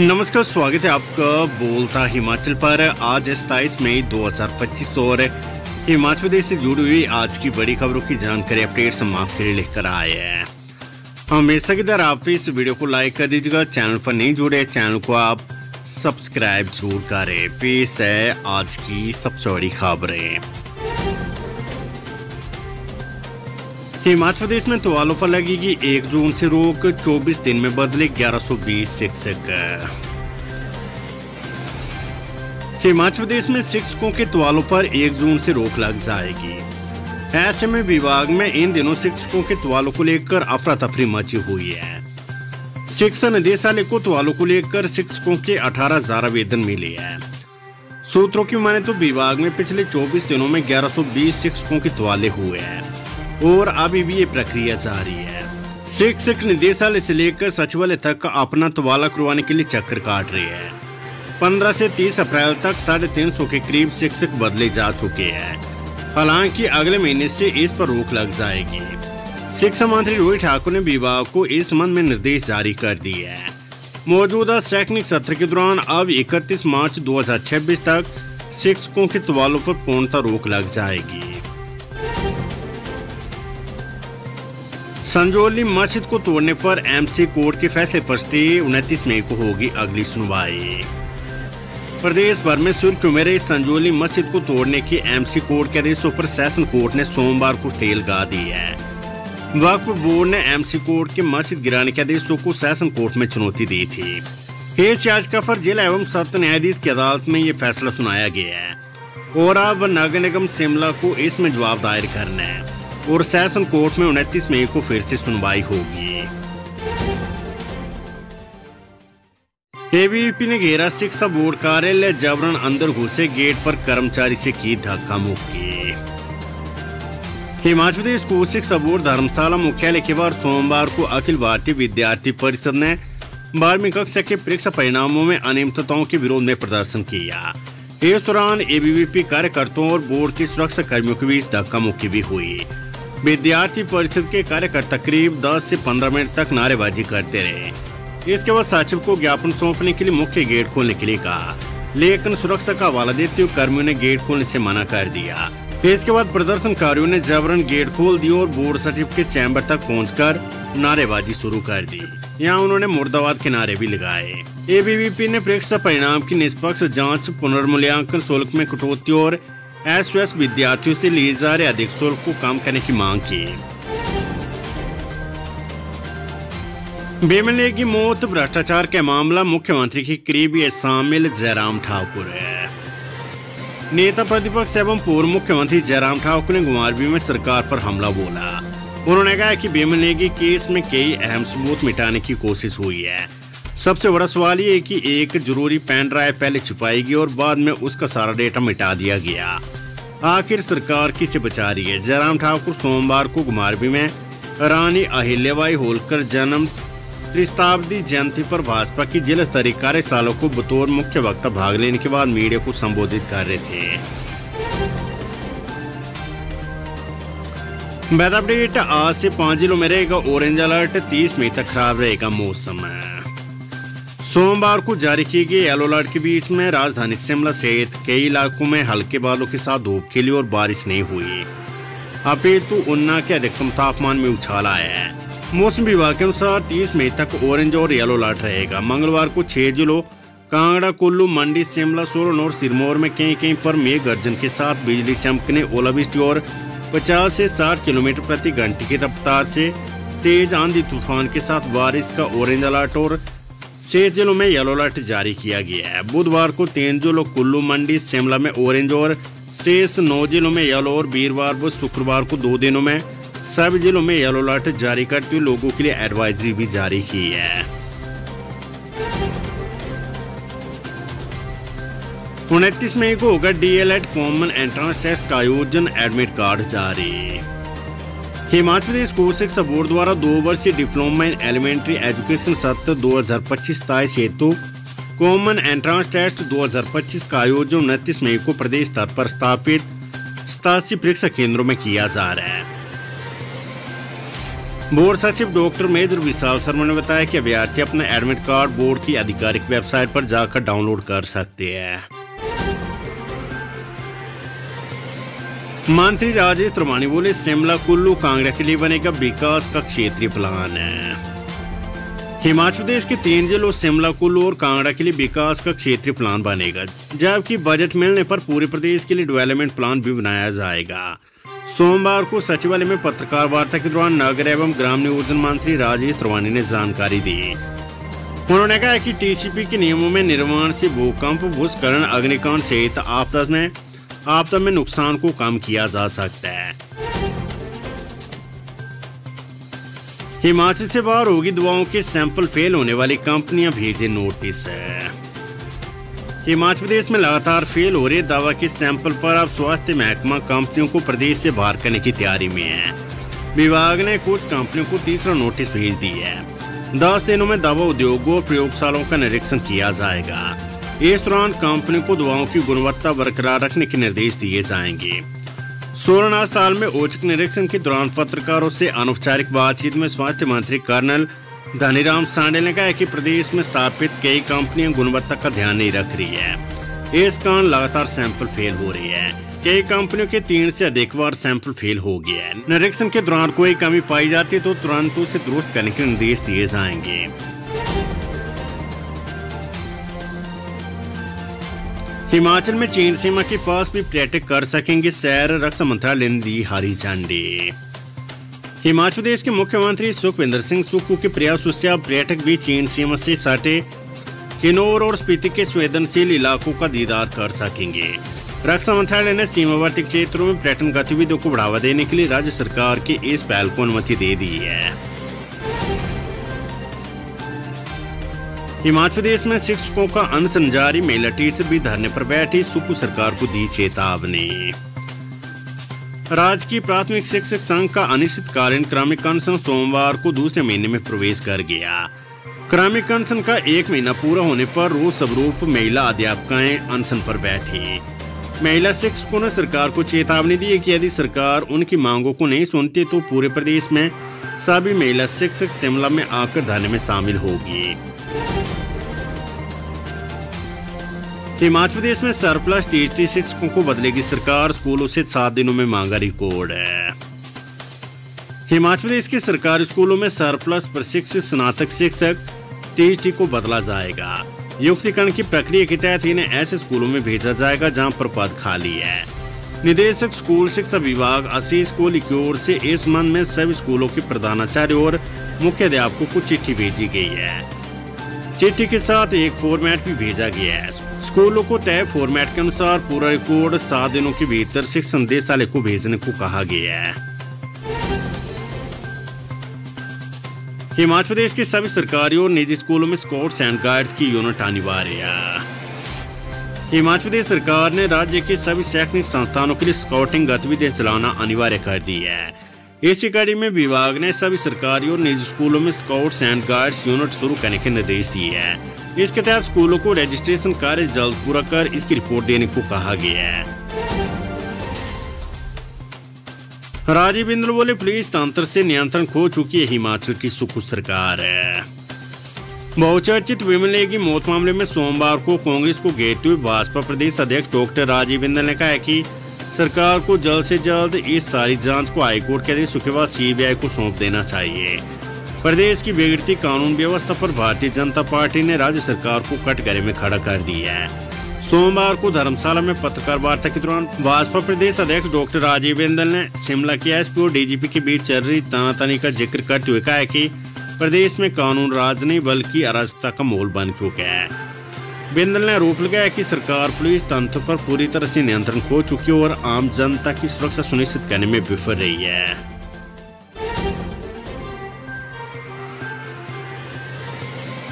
नमस्कार, स्वागत है आपका बोलता हिमाचल पर। आज 27 मई 2025 और हिमाचल प्रदेश से जुड़ी हुई आज की बड़ी खबरों की जानकारी अपडेट्स हम आपके लिए लेकर आए हैं। हमेशा की तरह आप इस वीडियो को लाइक कर दीजिएगा। चैनल पर नहीं जुड़े, चैनल को आप सब्सक्राइब जरूर करें। पेश है आज की सबसे बड़ी खबरें। हिमाचल प्रदेश में तबादलों पर लगेगी 1 जून से रोक, 24 दिन में बदले 1120 शिक्षक। हिमाचल प्रदेश में शिक्षकों के तबादलों पर 1 जून से रोक लग जाएगी। ऐसे में विभाग में इन दिनों शिक्षकों के तबादलों को लेकर अफरा तफरी मची हुई है। शिक्षा निदेशालय को तबादलों को लेकर शिक्षकों के 18,000 आवेदन मिले हैं। सूत्रों की माने तो विभाग में पिछले 24 दिनों में 1120 शिक्षकों के तबादले हुए हैं और अभी भी ये प्रक्रिया जारी है। शिक्षक निदेशालय से लेकर सचिवालय तक अपना तबादला करवाने के लिए चक्कर काट रहे हैं। 15 से 30 अप्रैल तक 350 के करीब शिक्षक बदले जा चुके हैं। हालांकि अगले महीने से इस पर रोक लग जाएगी। शिक्षा मंत्री रोहित ठाकुर ने विभाग को इस संबंध में निर्देश जारी कर दिए हैं। मौजूदा शैक्षणिक सत्र के दौरान अब 31 मार्च 2026 तक शिक्षकों के तबादलों पर पूर्णतः रोक लग जाएगी। संजौली मस्जिद को तोड़ने पर एमसी कोर्ट के फैसले पर स्टे, 29 मई को होगी अगली सुनवाई। प्रदेश भर में सुर्खियों में रही संजौली मस्जिद को तोड़ने के एमसी कोर्ट के आदेशों पर सेशन कोर्ट ने सोमवार को स्टे लगा दी है। वक्फ बोर्ड ने एमसी कोर्ट के मस्जिद गिराने के आदेशों को सेशन कोर्ट में चुनौती दी थी। इस याचिका पर जिला एवं सत्र न्यायाधीश की अदालत में ये फैसला सुनाया गया है और अब नगर निगम शिमला को इसमें जवाब दायर करना है और सेशन कोर्ट में 29 मई को फिर से सुनवाई होगी। एबीवीपी ने घेरा शिक्षा बोर्ड कार्यालय, जबरन अंदर घुसे, गेट पर कर्मचारी से की धक्का मुक्की। हिमाचल प्रदेश स्कूल शिक्षा बोर्ड धर्मशाला मुख्यालय के बाहर सोमवार को अखिल भारतीय विद्यार्थी परिषद ने 12वीं कक्षा के परीक्षा परिणामों में अनियमितताओं के विरोध में प्रदर्शन किया। इस दौरान एबीवीपी कार्यकर्ताओं और बोर्ड के सुरक्षा कर्मियों के बीच धक्का मुक्की भी हुई। विद्यार्थी परिषद के कार्यकर्ता करीब 10 से 15 मिनट तक नारेबाजी करते रहे। इसके बाद सचिव को ज्ञापन सौंपने के लिए मुख्य गेट खोलने के लिए कहा, लेकिन सुरक्षा का हवाला देते हुए कर्मियों ने गेट खोलने से मना कर दिया। इसके बाद प्रदर्शनकारियों ने जबरन गेट खोल दिया और बोर्ड सचिव के चैम्बर तक पहुंचकर नारेबाजी शुरू कर दी। यहाँ उन्होंने मुर्दाबाद के नारे भी लगाए। एबीवीपी ने परीक्षा परिणाम की निष्पक्ष जाँच, पुनर्मूल्यांकन शुल्क में कटौती और एसओएस विद्यार्थियों से लिए जा रहे अधिक शुल्क को कम करने की मांग की। बेमले की मौत, भ्रष्टाचार के मामला, मुख्यमंत्री के करीबी शामिल जयराम ठाकुर है। नेता प्रतिपक्ष एवं पूर्व मुख्यमंत्री जयराम ठाकुर ने गुमारवी में सरकार पर हमला बोला। उन्होंने कहा कि बेमलेगी केस में कई अहम सबूत मिटाने की कोशिश हुई है। सबसे बड़ा सवाल ये है कि एक जरूरी पेन ड्राइव पहले छुपाएगी और बाद में उसका सारा डेटा मिटा दिया गया। आखिर सरकार किसे बचा रही है? जयराम ठाकुर सोमवार को गुमारवी में रानी अहिल्याबाई होलकर जन्म त्रिशताब्दी जयंती पर भाजपा की जिला स्तरीय कार्यशाला को बतौर मुख्य वक्ता भाग लेने के बाद मीडिया को संबोधित कर रहे थे। वेदर अपडेट, आज से 5 जिलों में रहेगा ऑरेंज अलर्ट, 30 मई तक खराब रहेगा मौसम। सोमवार को जारी किए गए येलो अलर्ट के बीच में राजधानी शिमला सहित कई इलाकों में हल्के बादलों के साथ धूप खिली और बारिश नहीं हुई। अपितु ऊना के अधिकतम तापमान में उछाल आया है। मौसम विभाग के अनुसार 30 मई तक ऑरेंज और येलो अलर्ट रहेगा। मंगलवार को 6 जिलों कांगड़ा, कुल्लू, मंडी, शिमला, सोलन और सिरमौर में कहीं कहीं पर मेघ गर्जन के साथ बिजली चमकने, ओलावृष्टि और 50 से 60 किलोमीटर प्रति घंटे की रफ्तार से तेज आंधी तूफान के साथ बारिश का ऑरेंज अलर्ट और 6 जिलों में येलो अलर्ट जारी किया गया है। बुधवार को 3 जिलों कुल्लू, मंडी, शिमला में ऑरेंज और शेष 9 जिलों में येलो और वीरवार व शुक्रवार को 2 दिनों में सभी जिलों में येलो अलर्ट जारी करते हुए लोगों के लिए एडवाइजरी भी जारी की है। 29 मई को होगा डीएलएड कॉमन एंट्रेंस टेस्ट का आयोजन, एडमिट कार्ड जारी। हिमाचल प्रदेश स्कूल शिक्षा बोर्ड द्वारा 2 वर्षीय डिप्लोमा इन एलिमेंट्री एजुकेशन सत्र 2025-27 हेतु कॉमन एंट्रेंस टेस्ट 2025 का आयोजन 29 मई को प्रदेश स्तर पर स्थापित 87 परीक्षा केंद्रों में किया जा रहा है। बोर्ड सचिव डॉक्टर मेजर विशाल शर्मा ने बताया कि अभ्यर्थी अपना एडमिट कार्ड बोर्ड की आधिकारिक वेबसाइट पर जाकर डाउनलोड कर सकते हैं। मंत्री राजेश त्रिमानी बोले, शिमला कुल्लू कांगड़ा के लिए बनेगा विकास का क्षेत्रीय प्लान। हिमाचल प्रदेश के 3 जिलों शिमला कुल्लू और कांगड़ा के लिए विकास का क्षेत्रीय प्लान बनेगा, जबकि बजट मिलने पर पूरे प्रदेश के लिए डेवलपमेंट प्लान भी बनाया जाएगा। सोमवार को सचिवालय में पत्रकार वार्ता के दौरान नगर एवं ग्राम नियोजन मंत्री राजेश त्रिमानी ने जानकारी दी। उन्होंने कहा कि टीसीपी के नियमों में निर्माण से भूकंप, भूस्खलन, अग्निकांड सहित आपदा में नुकसान को कम किया जा सकता है। हिमाचल से बाहर होगी दवाओं के सैंपल फेल होने वाली कंपनियां भेजे नोटिस। हिमाचल प्रदेश में लगातार फेल हो रहे दवा के सैंपल पर अब स्वास्थ्य महकमा कंपनियों को प्रदेश से बाहर करने की तैयारी में है। विभाग ने कुछ कंपनियों को तीसरा नोटिस भेज दी है। 10 दिनों में दवा उद्योगों और प्रयोगशालाओं का निरीक्षण किया जाएगा। इस दौरान कंपनियों को दवाओं की गुणवत्ता बरकरार रखने के निर्देश दिए जाएंगे। सोलन अस्पताल में औचक निरीक्षण के दौरान पत्रकारों से अनौपचारिक बातचीत में स्वास्थ्य मंत्री कर्नल धनीराम सांडेल ने कहा कि प्रदेश में स्थापित कई कंपनियां गुणवत्ता का ध्यान नहीं रख रही है। इस कारण लगातार सैंपल फेल हो रही है। कई कंपनियों के 3 से अधिक बार सैंपल फेल हो गया है। निरीक्षण के दौरान कोई कमी पाई जाती है तो तुरंत उसे दुरुस्त करने के निर्देश दिए जाएंगे। हिमाचल में चीन सीमा के पास भी पर्यटक कर सकेंगे सैर, रक्षा मंत्रालय ने दी हरी झंडी। हिमाचल प्रदेश के मुख्यमंत्री सुखविंदर सिंह सुक्खू के प्रयासों से अब पर्यटक भी चीन सीमा से सटे किन्नौर और स्पीति के संवेदनशील इलाकों का दीदार कर सकेंगे। रक्षा मंत्रालय ने सीमावर्ती क्षेत्रों में पर्यटन गतिविधियों को बढ़ावा देने के लिए राज्य सरकार की इस पहल को अनुमति दे दी है। हिमाचल प्रदेश में शिक्षकों का अनशन जारी, महिला टीचर भी धरने पर बैठी, सुक्खू सरकार को दी चेतावनी। राजकीय प्राथमिक शिक्षक संघ का अनिश्चितकालीन क्रमिक अनशन सोमवार को दूसरे महीने में प्रवेश कर गया। क्रमिक अनशन का 1 महीना पूरा होने पर रोज स्वरूप महिला अध्यापकाएं अनशन पर बैठी। महिला शिक्षकों ने सरकार को चेतावनी दी कि यदि सरकार उनकी मांगों को नहीं सुनती तो पूरे प्रदेश में सभी महिला शिक्षक शिमला में आकर धरने में शामिल होगी। हिमाचल प्रदेश में सरप्लस टीचर शिक्षकों को बदलेगी सरकार, स्कूलों से 7 दिनों में मांगा रिकॉर्ड है। हिमाचल प्रदेश के सरकारी स्कूलों में सरप्लस प्रशिक्षित स्नातक शिक्षक टीटी को बदला जाएगा। युक्तिकरण की प्रक्रिया के तहत इन्हें ऐसे स्कूलों में भेजा जाएगा जहां पर पद खाली है। निदेशक स्कूल शिक्षा विभाग आशीष कोहली की ओर से इस संबंध में सभी स्कूलों के प्रधानाचार्य और मुख्य अध्यापकों को चिट्ठी भेजी गई है। चिट्ठी के साथ एक फॉर्मेट भी भेजा गया है। स्कूलों को तय फॉर्मेट के अनुसार पूरा रिकॉर्ड 7 दिनों के भीतर शिक्षा निदेशालय को भेजने को कहा गया है। हिमाचल प्रदेश के सभी सरकारी और निजी स्कूलों में स्काउट्स एंड गाइड्स की यूनिट अनिवार्य। हिमाचल प्रदेश सरकार ने राज्य के सभी शैक्षणिक संस्थानों के लिए स्काउटिंग गतिविधियां चलाना अनिवार्य कर दी है। इसी कड़ी में विभाग ने सभी सरकारी और निजी स्कूलों में स्काउट्स एंड गाइड्स यूनिट शुरू करने के निर्देश दिए हैं। इसके तहत स्कूलों को रजिस्ट्रेशन कार्य जल्द पूरा कर इसकी रिपोर्ट देने को कहा गया है। राजीव बिंदल बोले, पुलिस तंत्र से नियंत्रण खो चुकी है हिमाचल की सुक्खू सरकार। बहुचर्चित विमले की मौत मामले में सोमवार को कांग्रेस को घेरते हुए भाजपा प्रदेश अध्यक्ष डॉक्टर राजीव बिंदल ने कहा कि सरकार को जल्द से जल्द इस सारी जांच को हाईकोर्ट के आदेश के बाद सीबीआई को सौंप देना चाहिए। प्रदेश की बिगड़ती कानून व्यवस्था पर भारतीय जनता पार्टी ने राज्य सरकार को कटघरे में खड़ा कर दिया है। सोमवार को धर्मशाला में पत्रकार वार्ता के दौरान भाजपा प्रदेश अध्यक्ष डॉक्टर राजीव बिंदल ने शिमला के एसपी और डीजीपी के बीच चल रही तनातनी का जिक्र करते हुए कहा कि प्रदेश में कानून राज नहीं बल्कि अराजकता का माहौल बन चुका है। बिंदल ने आरोप लगाया कि सरकार पुलिस तंत्र पर पूरी तरह से नियंत्रण खो चुकी है और आम जनता की सुरक्षा सुनिश्चित करने में विफल रही है।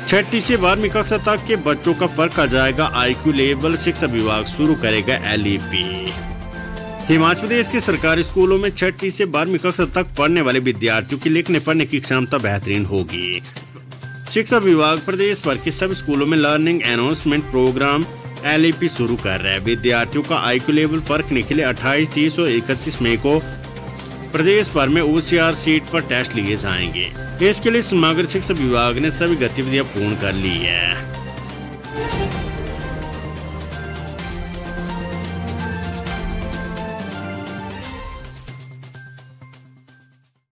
छठी से 12वीं कक्षा तक के बच्चों का परखा जाएगा IQ लेवल, शिक्षा विभाग शुरू करेगा LEP। हिमाचल प्रदेश के सरकारी स्कूलों में छठी से 12वीं कक्षा तक पढ़ने वाले विद्यार्थियों की लिखने पढ़ने की क्षमता बेहतरीन होगी। शिक्षा विभाग प्रदेश भर के सभी स्कूलों में लर्निंग एनहांसमेंट प्रोग्राम LEP शुरू कर रहा है। विद्यार्थियों का IQ लेवल परखने के लिए 28, 30 और 31 मई को प्रदेश भर में OCR सीट पर टेस्ट लिए जाएंगे। इसके लिए समग्र शिक्षा विभाग ने सभी गतिविधियां पूर्ण कर ली है।